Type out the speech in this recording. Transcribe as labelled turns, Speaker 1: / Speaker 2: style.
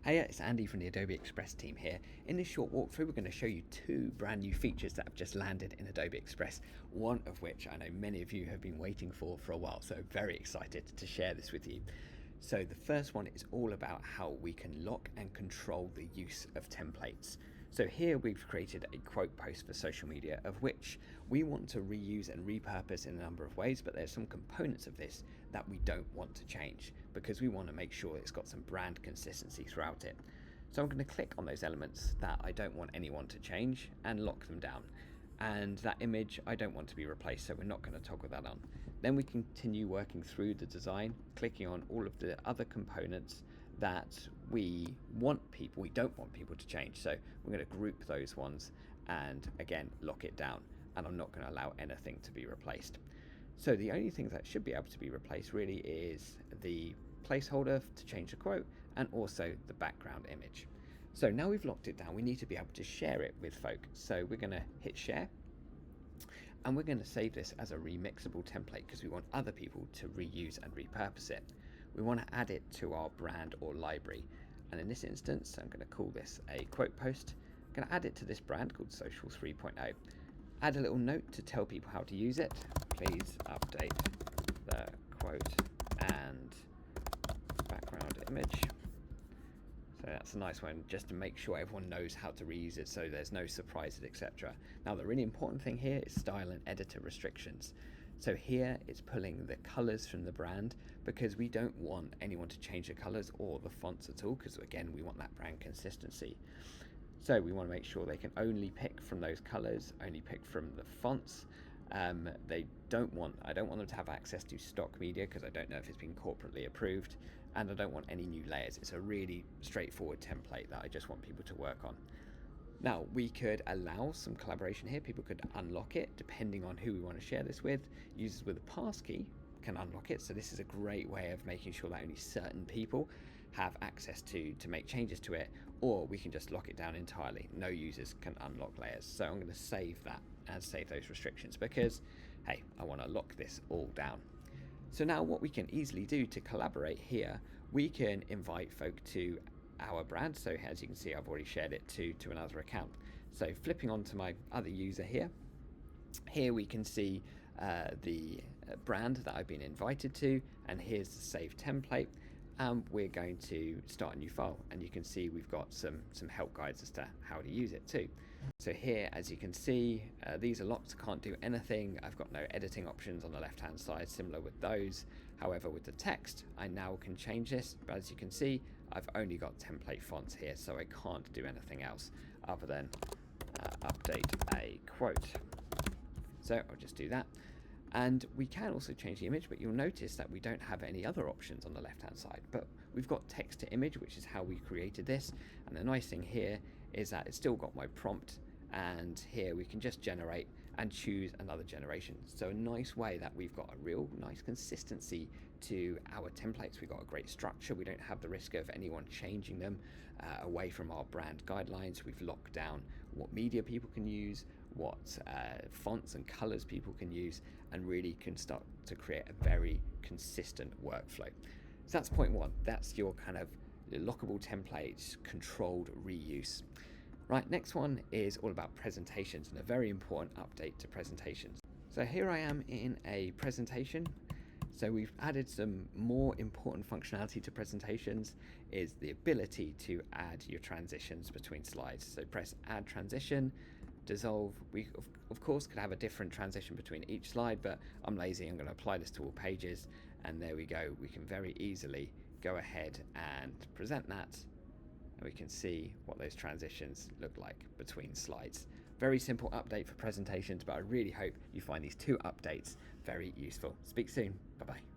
Speaker 1: Hey, it's Andy from the Adobe Express team here. In this short walkthrough, we're going to show you two brand new features that have just landed in Adobe Express, one of which I know many of you have been waiting for a while, so very excited to share this with you. So the first one is all about how we can lock and control the use of templates. So here we've created a quote post for social media of which we want to reuse and repurpose in a number of ways, but there's some components of this that we don't want to change because we want to make sure it's got some brand consistency throughout it. So I'm going to click on those elements that I don't want anyone to change and lock them down. And that image I don't want to be replaced, so we're not going to toggle that on. Then we continue working through the design, clicking on all of the other components that we don't want people to change. So we're going to group those ones and again lock it down, and I'm not going to allow anything to be replaced. So the only thing that should be able to be replaced really is the placeholder to change the quote and also the background image. So now we've locked it down, we need to be able to share it with folk. So we're going to hit share and we're going to save this as a remixable template because we want other people to reuse and repurpose it. We want to add it to our brand or library. And in this instance, I'm going to call this a quote post. I'm going to add it to this brand called Social 3.0. Add a little note to tell people how to use it. Please update the quote and background image. So that's a nice one, just to make sure everyone knows how to reuse it so there's no surprises, etc. Now the really important thing here is style and editor restrictions. So here it's pulling the colors from the brand because we don't want anyone to change the colors or the fonts at all, because again we want that brand consistency. So we want to make sure they can only pick from those colors, only pick from the fonts. I don't want them to have access to stock media because I don't know if it's been corporately approved, and I don't want any new layers. It's a really straightforward template that I just want people to work on. Now we could allow some collaboration here. People could unlock it depending on who we want to share this with. Users with a passkey can unlock it, so this is a great way of making sure that only certain people have access to make changes to it, or we can just lock it down entirely. No users can unlock layers. So I'm going to save that and save those restrictions because hey, I want to lock this all down. So now what we can easily do to collaborate here, we can invite folk to our brand. So as you can see, I've already shared it to another account. So flipping onto my other user here we can see the brand that I've been invited to, and here's the save template. We're going to start a new file, and you can see we've got some help guides as to how to use it too. So here, as you can see, these are locked, can't do anything. I've got no editing options on the left hand side, similar with those. However, with the text, I now can change this, but as you can see, I've only got template fonts here, so I can't do anything else other than update a quote. So I'll just do that. And we can also change the image, but you'll notice that we don't have any other options on the left hand side, but we've got text to image, which is how we created this. And the nice thing here is that it's still got my prompt, and here we can just generate and choose another generation. So a nice way that we've got a real nice consistency to our templates. We've got a great structure. We don't have the risk of anyone changing them away from our brand guidelines. We've locked down what media people can use, what fonts and colors people can use, and really can start to create a very consistent workflow. So that's point one. That's your kind of lockable templates, controlled reuse. Right, next one is all about presentations and a very important update to presentations. So here I am in a presentation. So we've added some more important functionality to presentations, is the ability to add your transitions between slides. So press add transition, dissolve. We of course could have a different transition between each slide, but I'm lazy, I'm going to apply this to all pages, and there we go. We can very easily go ahead and present that. We can see what those transitions look like between slides. Very simple update for presentations, but I really hope you find these two updates very useful. Speak soon. Bye bye.